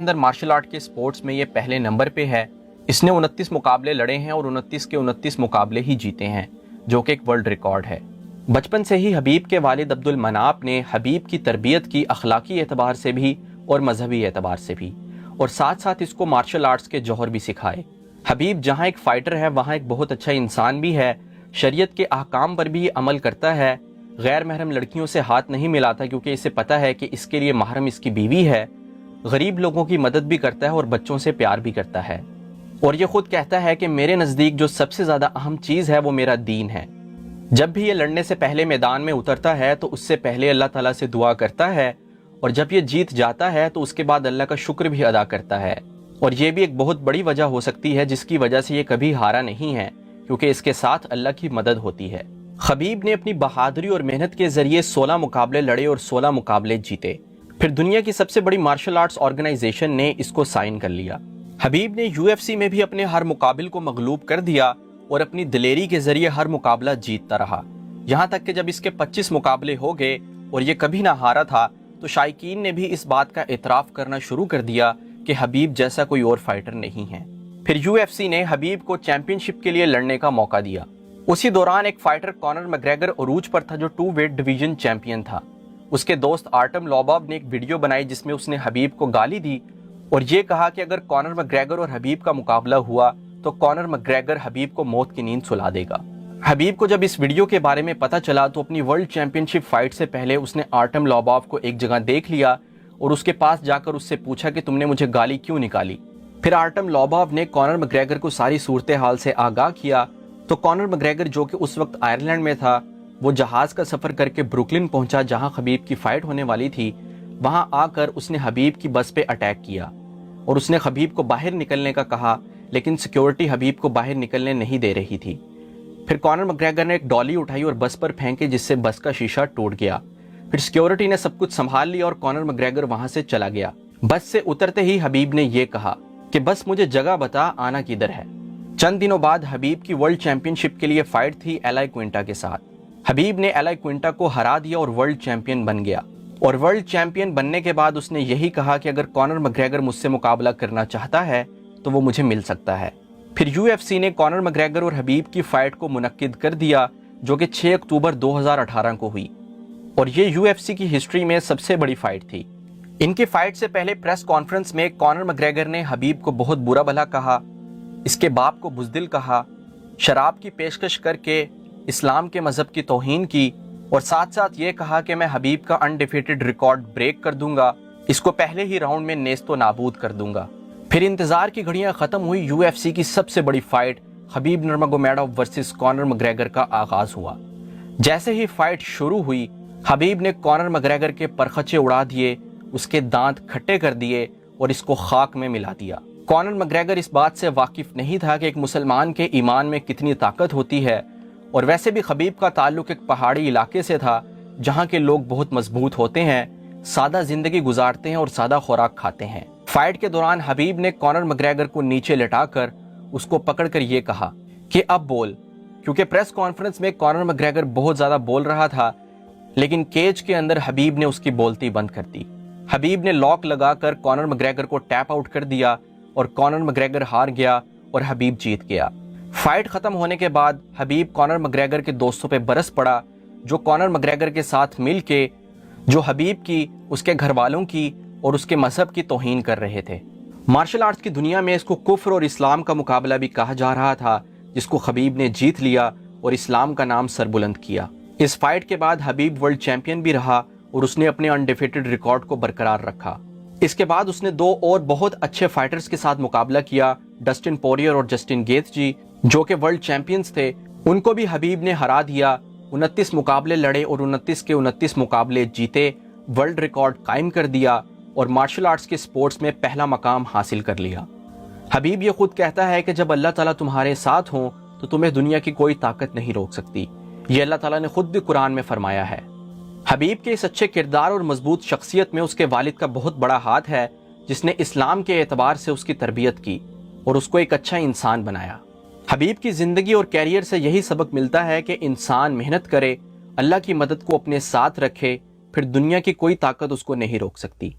اندر martial art کے sports میں یہ پہلے نمبر پہ ہے۔ اس نے 29 مقابلے لڑے ہیں اور 29 کے 29 مقابلے ہی جیتے ہیں، جو کہ ایک ورلڈ ریکارڈ ہے۔ بچپن سے ہی حبیب کے والد عبد المناپ نے حبیب کی تربیت کی، اخلاقی اعتبار سے بھی اور مذہبی اعتبار سے بھی، اور ساتھ ساتھ اس کو مارشل آرٹس کے جوہر بھی سکھائے۔ حبیب جہاں ایک فائٹر ہے، وہاں ایک بہت اچھا انسان بھی ہے، شریعت کے احکام پر بھی عمل کرتا ہے، غیر محرم لڑکیوں سے ہاتھ نہیں ملاتا کیونکہ اسے پتہ ہے کہ اس کے لیے محرم اس کی بیوی ہے، غریب لوگوں کی مدد بھی کرتا ہے اور بچوں سے پیار بھی کرتا ہے، اور یہ خود کہتا ہے کہ میرے نزدیک جو سب سے زیادہ اہم چیز ہے وہ میرا دین ہے۔ جب بھی یہ لڑنے سے پہلے میدان میں اترتا ہے تو اس سے پہلے اللہ تعالیٰ سے دعا کرتا ہے، اور جب یہ جیت جاتا ہے تو اس کے بعد اللہ کا شکر بھی ادا کرتا ہے، اور یہ بھی ایک بہت بڑی وجہ ہو سکتی ہے جس کی وجہ سے یہ کبھی ہارا نہیں ہے، کیونکہ اس کے ساتھ اللہ کی مدد ہوتی ہے۔ حبیب نے اپنی بہادری اور محنت کے ذریعے 16 مقابلے لڑے اور 16 مقابلے جیتے، پھر دنیا کی سب سے بڑی مارشل آرٹس آرگنائزیشن نے اس کو سائن کر لیا۔ حبیب نے UFC میں بھی اپنے ہر مقابل کو مغلوب کر دیا اور اپنی دلیری کے ذریعے ہر مقابلہ جیتتا رہا، یہاں تک کہ جب اس کے 25 مقابلے ہو گئے اور یہ کبھی نہ ہارا تھا تو شائقین نے بھی اس بات کا اعتراف کرنا شروع کر دیا کہ حبیب جیسا کوئی اور فائٹر نہیں ہے۔ پھر UFC نے حبیب کو چیمپئن شپ کے لیے لڑنے کا موقع دیا۔ اسی دوران ایک فائٹر کانر مگریگر عروج پر تھا جو 2 ویٹ ڈویژن چیمپئن تھا۔ اس کے دوست آرٹم لوباب نے ایک ویڈیو بنائی جس میں اس نے حبیب کو گالی دی اور یہ کہا کہ اگر کانر مگریگر اور حبیب کا مقابلہ ہوا تو کانر مگریگر حبیب کو موت کی نیند سلا دے گا۔ حبیب کو جب اس ویڈیو کے بارے میں پتہ چلا تو اپنی ورلڈ چیمپئن شپ فائٹ سے پہلے اس نے آرٹم لوباب کو ایک جگہ دیکھ لیا اور اس کے پاس جا کر اس سے پوچھا کہ تم نے مجھے گالی کیوں نکالی۔ پھر آرٹم لوباب نے کانر مگریگر کو ساری صورتحال سے آگاہ کیا تو کانر مگریگر جو کہ اس وقت آئرلینڈ میں تھا، وہ جہاز کا سفر کر کے بروکلن پہنچا جہاں حبیب کی فائٹ ہونے والی تھی۔ وہاں آ کر اس نے حبیب کی بس پہ اٹیک کیا اور اس نے حبیب کو باہر نکلنے کا کہا، لیکن سیکیورٹی حبیب کو باہر نکلنے نہیں دے رہی تھی۔ پھر کانر مگریگر نے ایک ڈالی اٹھائی اور بس پر پھینکی جس سے بس کا شیشہ ٹوٹ گیا۔ پھر سیکیورٹی نے سب کچھ سنبھال لیا اور کانر مگریگر وہاں سے چلا گیا۔ بس سے اترتے ہی حبیب نے یہ کہا کہ بس مجھے جگہ بتا، آنا کدھر ہے۔ چند دنوں بعد حبیب کی ورلڈ چیمپئن شپ کے لیے فائٹ تھی ایلائی کوئنٹا کے ساتھ۔ حبیب نے ایلائی کوئنٹا کو ہرا دیا اور ورلڈ چیمپئن بن گیا، اور ورلڈ چیمپئن بننے کے بعد اس نے یہی کہا کہ اگر کانر مگریگر مجھ سے مقابلہ کرنا چاہتا ہے تو وہ مجھے مل سکتا ہے۔ پھر UFC نے کانر مگریگر اور حبیب کی فائٹ کو منعقد کر دیا جو کہ 6 اکتوبر 2018 کو ہوئی، اور یہ UFC کی ہسٹری میں سب سے بڑی فائٹ تھی۔ ان کی فائٹ سے پہلے پریس کانفرنس میں کانر مگریگر نے حبیب کو بہت برا بھلا کہا، اس کے باپ کو بزدل کہا، شراب کی پیشکش کر کے اسلام کے مذہب کی توہین کی، اور ساتھ ساتھ یہ کہا کہ میں حبیب کا انڈیفیٹڈ ریکارڈ بریک کر دوں گا، اس کو پہلے ہی راؤنڈ میں نیست و نابود کر دوں گا۔ پھر انتظار کی گھڑیاں ختم ہوئی، UFC کی سب سے بڑی فائٹ حبیب نرمگومیڈوف ورسز کانر مگریگر کا آغاز ہوا۔ جیسے ہی فائٹ شروع ہوئی، حبیب نے کانر مگریگر کے پرخچے اڑا دیے، اس کے دانت کھٹے کر دیے اور اس کو خاک میں ملا دیا۔ کانر مگریگر اس بات سے واقف نہیں تھا کہ ایک مسلمان کے ایمان میں کتنی طاقت ہوتی ہے، اور ویسے بھی حبیب کا تعلق ایک پہاڑی علاقے سے تھا جہاں کے لوگ بہت مضبوط ہوتے ہیں، سادہ زندگی گزارتے ہیں اور سادہ خوراک کھاتے ہیں۔ فائٹ کے دوران حبیب نے کانر مگریگر کو نیچے لٹا کر اس کو پکڑ کر یہ کہا کہ اب بول، کیونکہ پریس کانفرنس میں کانر مگریگر بہت زیادہ بول رہا تھا، لیکن کیج کے اندر حبیب نے اس کی بولتی بند کر دی۔ حبیب نے لاک لگا کر کانر مگریگر کو ٹیپ آؤٹ کر دیا اور کانر مگریگر ہار گیا اور حبیب جیت گیا۔ فائٹ ختم ہونے کے بعد حبیب کانر مگریگر کے دوستوں پہ برس پڑا جو کانر مگریگر کے ساتھ مل کے جو حبیب کی، اس کے گھر والوں کی اور اس کے مذہب کی توہین کر رہے تھے۔ مارشل آرٹس کی دنیا میں اس کو کفر اور اسلام کا مقابلہ بھی کہا جا رہا تھا، جس کو حبیب نے جیت لیا اور اسلام کا نام سربلند کیا۔ اس فائٹ کے بعد حبیب ورلڈ چیمپئن بھی رہا اور اس نے اپنے انڈیفیٹڈ ریکارڈ کو برقرار رکھا۔ اس کے بعد اس نے 2 اور بہت اچھے فائٹرز کے ساتھ مقابلہ کیا، ڈسٹن پوریئر اور جسٹن گیتھجی، جو کہ ورلڈ چیمپئنز تھے۔ ان کو بھی حبیب نے ہرا دیا، 29 مقابلے لڑے اور 29 کے 29 مقابلے جیتے، ورلڈ ریکارڈ قائم کر دیا اور مارشل آرٹس کے سپورٹس میں پہلا مقام حاصل کر لیا۔ حبیب یہ خود کہتا ہے کہ جب اللہ تعالیٰ تمہارے ساتھ ہوں تو تمہیں دنیا کی کوئی طاقت نہیں روک سکتی، یہ اللہ تعالیٰ نے خود بھی قرآن میں فرمایا ہے۔ حبیب کے اس اچھے کردار اور مضبوط شخصیت میں اس کے والد کا بہت بڑا ہاتھ ہے، جس نے اسلام کے اعتبار سے اس کی تربیت کی اور اس کو ایک اچھا انسان بنایا۔ حبیب کی زندگی اور کیریئر سے یہی سبق ملتا ہے کہ انسان محنت کرے، اللہ کی مدد کو اپنے ساتھ رکھے، پھر دنیا کی کوئی طاقت اس کو نہیں روک سکتی۔